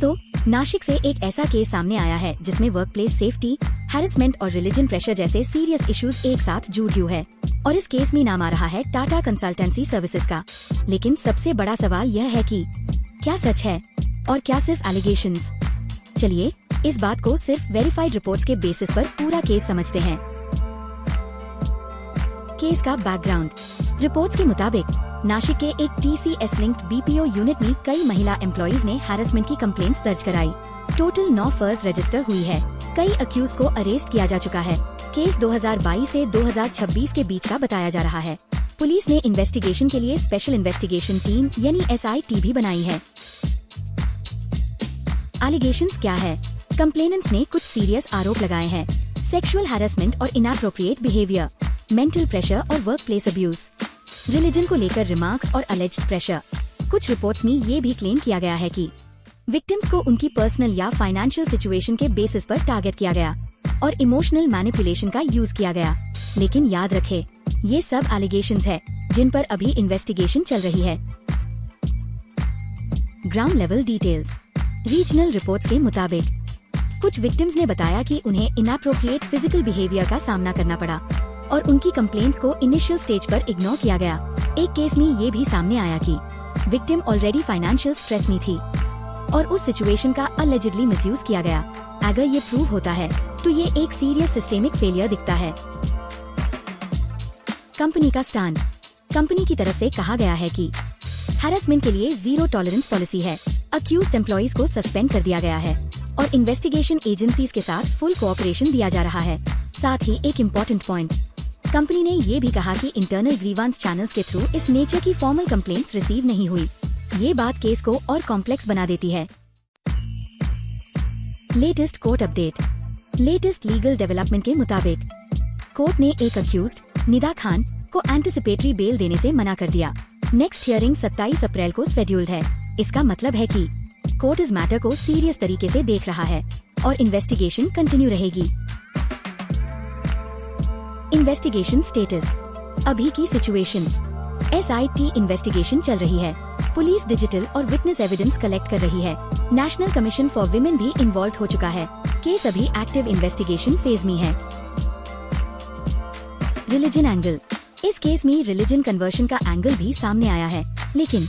दोस्तों, नासिक से एक ऐसा केस सामने आया है जिसमें वर्कप्लेस सेफ्टी, हैरेसमेंट और रिलीजन प्रेशर जैसे सीरियस इश्यूज एक साथ जुड़ हुए हैं और इस केस में नाम आ रहा है टाटा कंसल्टेंसी सर्विसेज का। लेकिन सबसे बड़ा सवाल यह है कि क्या सच है और क्या सिर्फ एलिगेशंस। चलिए इस बात को सिर्फ वेरीफाइड रिपोर्ट्स के बेसिस पर पूरा केस समझते हैं। केस का बैकग्राउंड। रिपोर्ट्स के मुताबिक नासिक के एक TCS लिंक्ड BPO यूनिट में कई महिला एम्प्लॉइज ने हैरेसमेंट की कंप्लेंट्स दर्ज कराई। टोटल 9 फर्स रजिस्टर हुई है। कई अक्यूज को अरेस्ट किया जा चुका है। केस 2022 से 2026 के बीच का बताया जा रहा है। पुलिस ने इन्वेस्टिगेशन के लिए स्पेशल इन्वेस्टिगेशन टीम यानी SIT भी बनाई है। एलिगेशंस क्या है? कंप्लेनेंट्स ने कुछ सीरियस आरोप लगाए हैं। सेक्सुअल हैरेसमेंट और इनएप्रोप्रिएट बिहेवियर, मेंटल प्रेशर और वर्कप्लेस अब्यूज, रिलीजन को लेकर रिमार्क्स और अलेज्ड प्रेशर। कुछ रिपोर्ट्स में ये भी क्लेम किया गया है कि विक्टिम्स को उनकी पर्सनल या फाइनेंशियल सिचुएशन के बेसिस पर टारगेट किया गया और इमोशनल मैनिपुलेशन का यूज किया गया। लेकिन याद रखें, ये सब एलिगेशंस है जिन पर अभी इन्वेस्टिगेशन चल रही है। Ground level details. Regional reports के मुताबिक कुछ विक्टिम्स ने बताया कि उन्हें इनएप्रोप्रिएट फिजिकल बिहेवियर का सामना करना पड़ा और उनकी कंप्लेंट्स को इनिशियल स्टेज पर इग्नोर किया गया। एक केस में ये भी सामने आया कि विक्टिम ऑलरेडी फाइनेंशियल स्ट्रेस में थी और उस सिचुएशन का अलेजिडली मिसयूज किया गया। अगर ये प्रूव होता है तो ये एक सीरियस सिस्टेमिक फेलियर दिखता है। कंपनी का स्टैंड। कंपनी की तरफ से कहा गया है कि हैरेसमेंट के लिए 0 टॉलरेंस पॉलिसी है। अक्यूज्ड एम्प्लॉइज को सस्पेंड कर दिया गया है और इन्वेस्टिगेशन एजेंसीज के साथ फुल कोऑपरेशन दिया जा रहा है। साथ ही एक इम्पोर्टेंट पॉइंट, कंपनी ने ये भी कहा कि इंटरनल ग्रीवांस चैनल्स के थ्रू इस नेचर की फॉर्मल कंप्लेंट्स रिसीव नहीं हुई। ये बात केस को और कॉम्प्लेक्स बना देती है। Latest court update. Latest legal development के मुताबिक कोर्ट ने एक अक्यूज्ड निदा खान को एंटिसिपेटरी बेल देने से मना कर दिया। नेक्स्ट हियरिंग 27 अप्रैल को शेड्यूल्ड है। इसका मतलब है कि कोर्ट इस मैटर को सीरियस तरीके से देख रहा है और इन्वेस्टिगेशन कंटिन्यू रहेगी। Investigation status. अभी की सिचुएशन। SIT इन्वेस्टिगेशन चल रही है। पुलिस डिजिटल और विटनेस एविडेंस कलेक्ट कर रही है। नेशनल कमीशन फॉर विमेन भी इन्वॉल्व हो चुका है। केस अभी एक्टिव इन्वेस्टिगेशन फेज में है। Religion angle. इस केस में रिलीजन कन्वर्शन का एंगल भी सामने आया है, लेकिन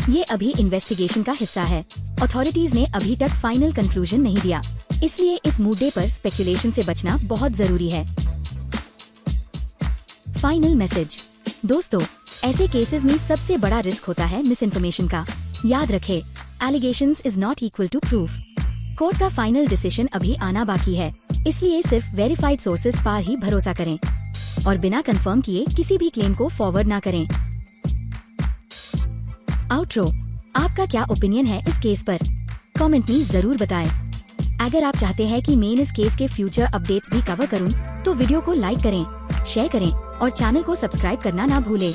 ये अभी इन्वेस्टिगेशन का हिस्सा है। अथॉरिटीज ने अभी तक फाइनल कंक्लूजन नहीं दिया, इसलिए इस मुद्दे पर स्पेकुलेशन से बचना बहुत जरूरी है। Final message. दोस्तों, ऐसे केसेस में सबसे बड़ा रिस्क होता है मिस इन्फॉर्मेशन का। याद रखें, allegations is not equal to proof. Court का फाइनल डिसीजन अभी आना बाकी है, इसलिए सिर्फ वेरीफाइड सोर्सेज पर ही भरोसा करें और बिना कंफर्म किए किसी भी क्लेम को फॉरवर्ड ना करें। आउटरो। आपका क्या ओपिनियन है इस केस पर? कमेंट में जरूर बताएं। अगर आप चाहते हैं कि मैं इस केस के फ्यूचर अपडेट्स भी कवर करूं, तो वीडियो को लाइक करें, शेयर करें और चैनल को सब्सक्राइब करना ना भूलें।